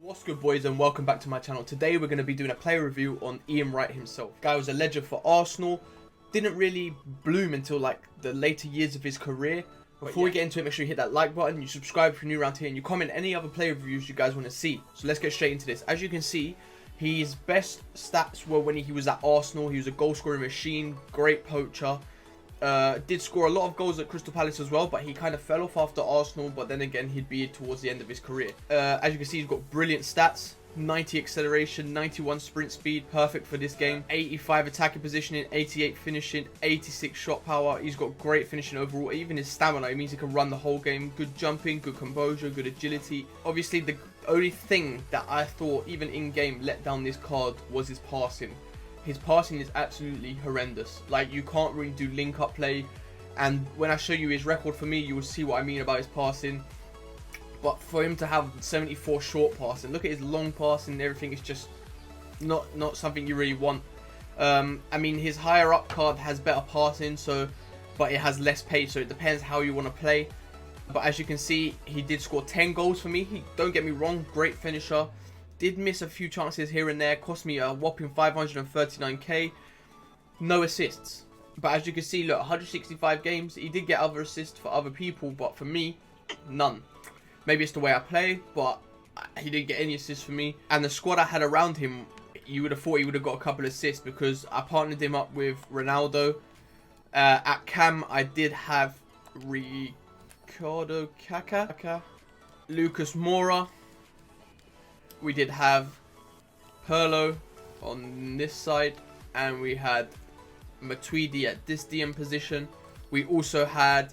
What's good, boys, and welcome back to my channel. Today we're going to be doing a player review on Ian Wright himself. Guy was a legend for Arsenal, didn't really bloom until like the later years of his career. Before we get into it, make sure you hit that like button, you subscribe if you're new around here, and you comment any other player reviews you guys want to see. So let's get straight into this. As you can see, his best stats were when he was at Arsenal. He was a goal scoring machine, great poacher. Did score a lot of goals at Crystal Palace as well, but he kind of fell off after Arsenal, but then again he'd be towards the end of his career. As you can see, he's got brilliant stats: 90 acceleration, 91 sprint speed, perfect for this game, 85 attacking positioning, 88 finishing, 86 shot power. He's got great finishing overall. Even his stamina, it means he can run the whole game. Good jumping, good composure, good agility. Obviously the only thing that I thought even in game let down this card was his passing. His passing is absolutely horrendous. Like, you can't really do link-up play. And when I show you his record for me, you will see what I mean about his passing. But for him to have 74 short passing, look at his long passing and everything, it's just not something you really want. I mean, his higher up card has better passing, but it has less pace, so it depends how you want to play. But as you can see, he did score 10 goals for me. Don't get me wrong, great finisher. Did miss a few chances here and there, cost me a whopping 539k. No assists. But as you can see, look, 165 games. He did get other assists for other people, but for me, none. Maybe it's the way I play, but he didn't get any assists for me. And the squad I had around him, you would have thought he would have got a couple of assists because I partnered him up with Ronaldo. At Cam, I did have Ricardo Kaka, Lucas Moura. We did have Pirlo on this side, and we had Matuidi at this DM position. We also had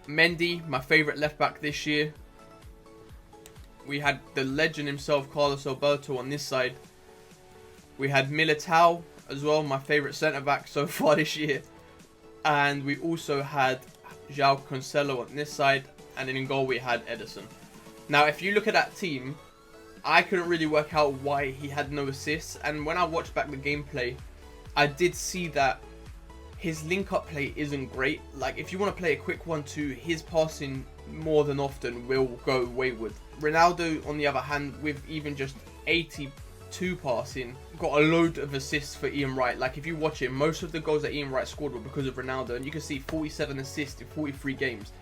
Mendy, my favourite left back this year. We had the legend himself, Carlos Alberto, on this side. We had Militao as well, my favourite centre back so far this year. And we also had João Cancelo on this side, and then in goal we had Ederson. Now, if you look at that team, I couldn't really work out why he had no assists. And when I watched back the gameplay, I did see that his link-up play isn't great. Like, if you want to play a quick 1-2, his passing more than often will go wayward. Ronaldo, on the other hand, with even just 82 passing, got a load of assists for Ian Wright. Like, if you watch it, most of the goals that Ian Wright scored were because of Ronaldo. And you can see 47 assists in 43 games.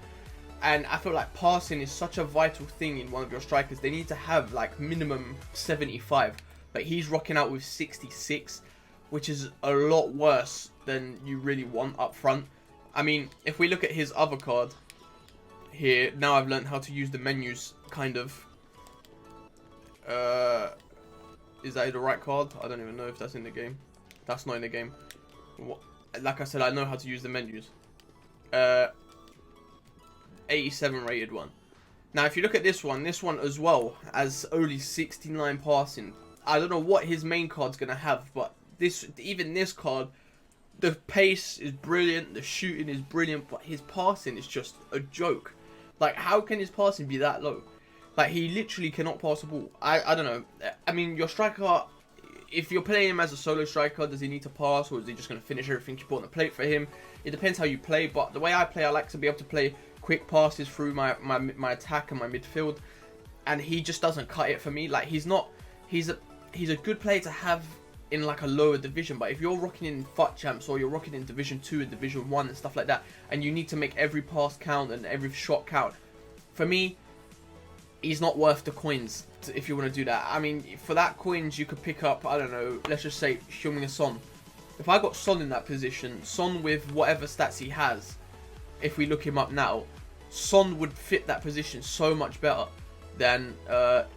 And I feel like passing is such a vital thing in one of your strikers. They need to have like minimum 75. But he's rocking out with 66, which is a lot worse than you really want up front. I mean, if we look at his other card here, now I've learned how to use the menus, kind of. Is that the right card? I don't even know if that's in the game. That's not in the game. Like I said, I know how to use the menus. 87 rated one. Now, if you look at this one as well has only 69 passing. I don't know what his main card's gonna have, but even this card, the pace is brilliant, the shooting is brilliant, but his passing is just a joke. Like, how can his passing be that low? Like, he literally cannot pass the ball. I don't know. I mean, your striker, if you're playing him as a solo striker, does he need to pass, or is he just going to finish everything you put on the plate for him? It depends how you play, but the way I play, I like to be able to play quick passes through my attack and my midfield, and he just doesn't cut it for me. Like, he's a good player to have in like a lower division, but if you're rocking in FUT champs or you're rocking in Division 2 and Division 1 and stuff like that, and you need to make every pass count and every shot count, for me, he's not worth the coins if you want to do that. I mean, for that coins, you could pick up, I don't know, let's just say Heung-min Son. If I got Son in that position, Son with whatever stats he has, if we look him up now, Son would fit that position so much better than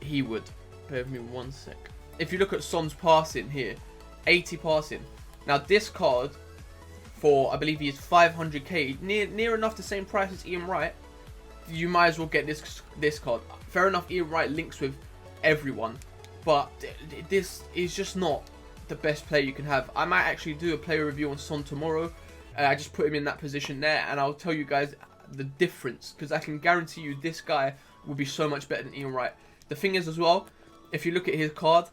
he would. Bear with me one sec. If you look at Son's passing here, 80 passing. Now this card, for I believe he is 500k, near enough the same price as Ian Wright. You might as well get this card. Fair enough, Ian Wright links with everyone, but this is just not the best player you can have. I might actually do a player review on Son tomorrow. I just put him in that position there, and I'll tell you guys the difference, because I can guarantee you this guy will be so much better than Ian Wright. The thing is as well, if you look at his card,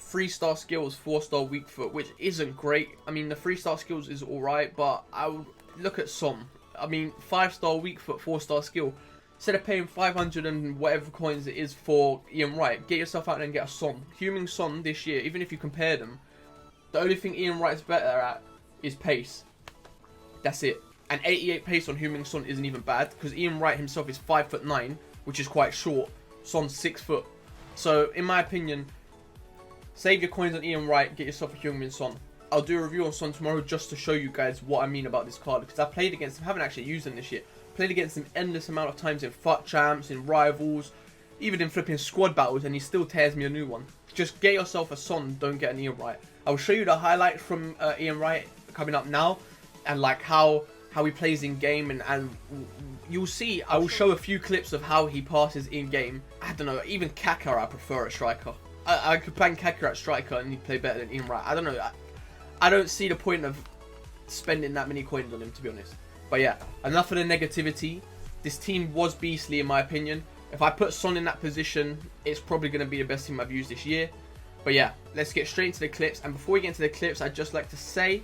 3-star skills, 4-star weak foot, which isn't great. I mean, the 3-star skills is alright, but I would look at Son. I mean, 5-star weak foot, 4-star skill. Instead of paying 500 and whatever coins it is for Ian Wright, get yourself out there and get a Son. Heung-min Son this year, even if you compare them, the only thing Ian Wright's better at is pace. That's it. And 88 pace on Heung-min Son isn't even bad, because Ian Wright himself is 5'9", which is quite short. Son's 6 foot. So, in my opinion, save your coins on Ian Wright, get yourself a Heung-min Son. I'll do a review on Son tomorrow just to show you guys what I mean about this card, because I played against him, haven't actually used him this year. Played against him endless amount of times in FUT champs, in rivals, even in flipping squad battles, and he still tears me a new one. Just get yourself a Son, don't get an Ian Wright. I will show you the highlights from Ian Wright coming up now, and like how he plays in game, and you'll see. I will show a few clips of how he passes in game. I don't know, even Kaka I prefer a striker. I could bang Kaka at striker and he'd play better than Ian Wright. I don't know. I don't see the point of spending that many coins on him, to be honest. But yeah, enough of the negativity. This team was beastly in my opinion. If I put Son in that position, it's probably going to be the best team I've used this year. But yeah, let's get straight into the clips. And before we get into the clips, I'd just like to say,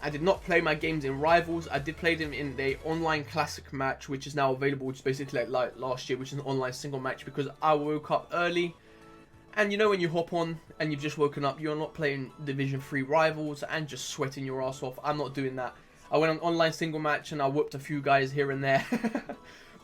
I did not play my games in Rivals. I did play them in the online classic match, which is now available, which is basically like last year, which is an online single match, because I woke up early. And you know when you hop on and you've just woken up, you're not playing Division 3 Rivals and just sweating your ass off. I'm not doing that. I went on online single match and I whooped a few guys here and there.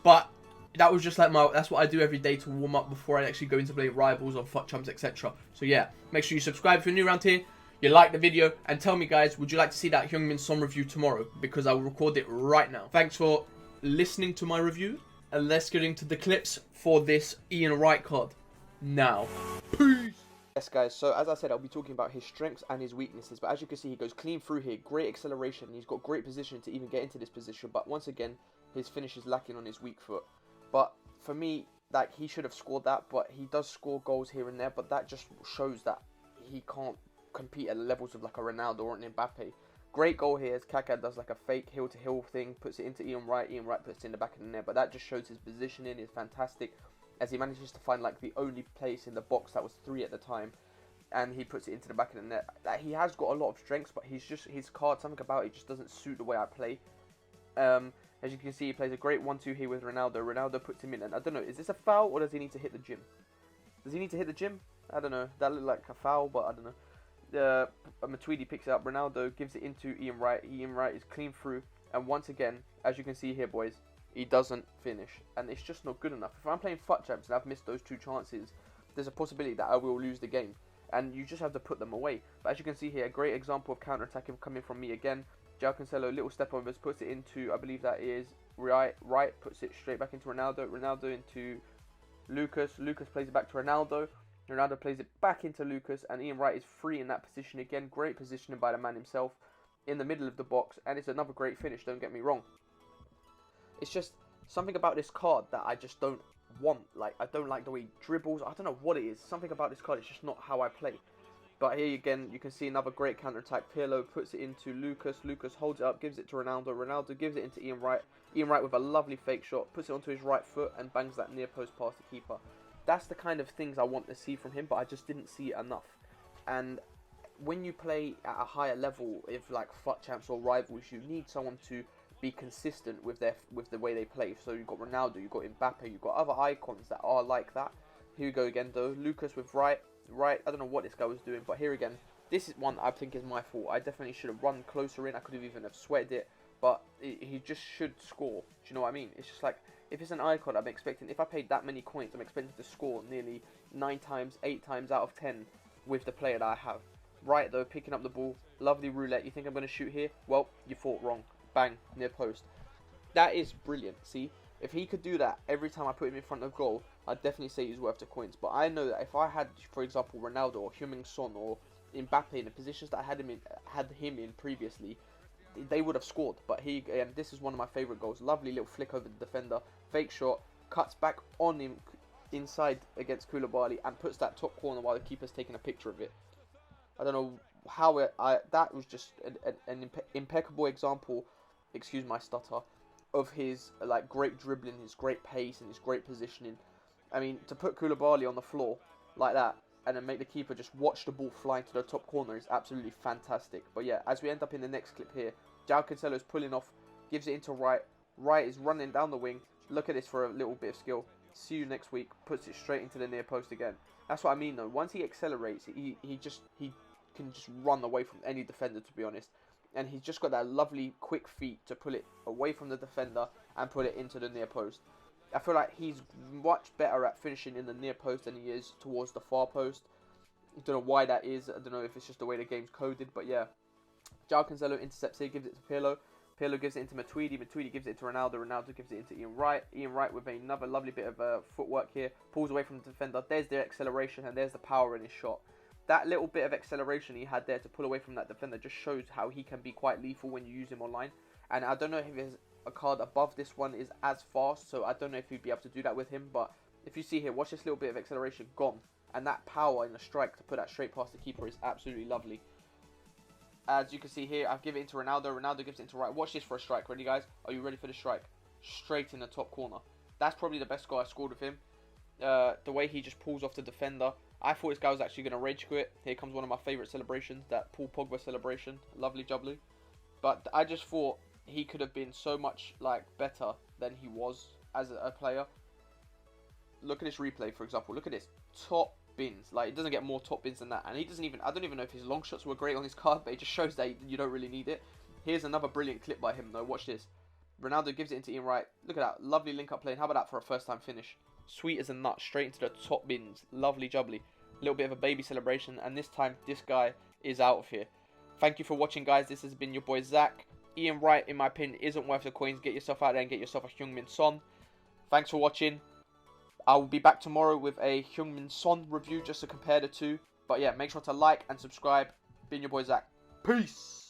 But that was just like that's what I do every day to warm up before I actually go into play Rivals or FUT champs, etc. So yeah, make sure you subscribe if you're new around here. You like the video, and tell me guys, would you like to see that Heung-min Son review tomorrow? Because I will record it right now. Thanks for listening to my review, and let's get into the clips for this Ian Wright card now. Peace! Yes guys, so as I said, I'll be talking about his strengths and his weaknesses, but as you can see, he goes clean through here, great acceleration, he's got great position to even get into this position, but once again, his finish is lacking on his weak foot. But for me, like, he should have scored that, but he does score goals here and there, but that just shows that he can't compete at the levels of like a Ronaldo or an Mbappe. Great goal here as Kaka does like a fake heel-to-heel thing, puts it into Ian Wright puts it in the back of the net, but that just shows his positioning is fantastic, as he manages to find like the only place in the box that was 3 at the time, and he puts it into the back of the net. He has got a lot of strengths, but he's just, his card, something about it just doesn't suit the way I play. As you can see, he plays a great 1-2 here with Ronaldo. Ronaldo puts him in, and I don't know, is this a foul or does he need to hit the gym? Does he need to hit the gym? I don't know, that looked like a foul, but I don't know. Matuidi picks it up, Ronaldo gives it into Ian Wright. Ian Wright is clean through, and once again, as you can see here boys, he doesn't finish, and it's just not good enough. If I'm playing FUT champs and I've missed those 2 chances, there's a possibility that I will lose the game, and you just have to put them away. But as you can see here, a great example of counter-attacking coming from me again. João Cancelo, little step overs, puts it into, I believe that is Wright, puts it straight back into Ronaldo, Ronaldo into Lucas, Lucas plays it back to Ronaldo, Ronaldo plays it back into Lucas, and Ian Wright is free in that position again. Great positioning by the man himself in the middle of the box, and it's another great finish, don't get me wrong. It's just something about this card that I just don't want. Like, I don't like the way he dribbles. I don't know what it is. Something about this card is just not how I play. But here again, you can see another great counter-attack. Pirlo puts it into Lucas. Lucas holds it up, gives it to Ronaldo. Ronaldo gives it into Ian Wright. Ian Wright with a lovely fake shot, puts it onto his right foot and bangs that near post past the keeper. That's the kind of things I want to see from him, but I just didn't see it enough. And when you play at a higher level, if like FUT champs or rivals, you need someone to be consistent with the way they play. So you've got Ronaldo, you've got Mbappe, you've got other icons that are like that. Here we go again though, Lucas with Wright, I don't know what this guy was doing, but here again, this is one I think is my fault. I definitely should have run closer in, I could have even have sweated it, but he just should score. Do you know what I mean? It's just like, if it's an icon, I'm expecting, if I paid that many coins, I'm expecting to score nearly 9 times, 8 times out of 10 with the player that I have. Right though, picking up the ball, lovely roulette. You think I'm going to shoot here? Well, you thought wrong. Bang, near post. That is brilliant, see? If he could do that every time I put him in front of goal, I'd definitely say he's worth the coins. But I know that if I had, for example, Ronaldo or Heung-min Son or Mbappe in the positions that I had him in previously, they would have scored. But this is one of my favourite goals. Lovely little flick over the defender, fake shot, cuts back on him inside against Koulibaly and puts that top corner while the keeper's taking a picture of it. I don't know how that was just an impeccable example, excuse my stutter, of his like great dribbling, his great pace and his great positioning. I mean, to put Koulibaly on the floor like that and then make the keeper just watch the ball flying to the top corner is absolutely fantastic. But yeah, as we end up in the next clip here, João Cancelo is pulling off, gives it into Wright. Wright is running down the wing, Look at this for a little bit of skill. See you next week. Puts it straight into the near post again. That's what I mean though. Once he accelerates, he can just run away from any defender, to be honest. And he's just got that lovely quick feet to pull it away from the defender and put it into the near post. I feel like he's much better at finishing in the near post than he is towards the far post. I don't know why that is. I don't know if it's just the way the game's coded, but yeah. João Cancelo intercepts here, gives it to Pirlo. Pirlo gives it into Matuidi. Matuidi gives it to Ronaldo. Ronaldo gives it into Ian Wright. Ian Wright with another lovely bit of footwork here. Pulls away from the defender. There's the acceleration and there's the power in his shot. That little bit of acceleration he had there to pull away from that defender just shows how he can be quite lethal when you use him online. And I don't know if his a card above this one is as fast, so I don't know if he'd be able to do that with him. But if you see here, watch this little bit of acceleration, gone. And that power in the strike to put that straight past the keeper is absolutely lovely. As you can see here, I've given it into Ronaldo. Ronaldo gives it into Wright. Watch this for a strike. Ready, guys? Are you ready for the strike? Straight in the top corner. That's probably the best goal I scored with him. The way he just pulls off the defender. I thought this guy was actually going to rage quit. Here comes one of my favourite celebrations, that Paul Pogba celebration. Lovely jubbly. But I just thought he could have been so much better than he was as a player. Look at this replay, for example. Look at this. Top bins. It doesn't get more top bins than that. And he doesn't even, I don't even know if his long shots were great on his card, but it just shows that you don't really need it. Here's another brilliant clip by him, though. Watch this. Ronaldo gives it into Ian Wright. Look at that. Lovely link-up play. And how about that for a first-time finish? Sweet as a nut. Straight into the top bins. Lovely jubbly. A little bit of a baby celebration. And this time, this guy is out of here. Thank you for watching, guys. This has been your boy, Zach. Ian Wright, in my opinion, isn't worth the coins. Get yourself out there and get yourself a Heung-min Son. Thanks for watching. I will be back tomorrow with a Heung-min Son review just to compare the two. But yeah, make sure to like and subscribe. Been your boy, Zach. Peace.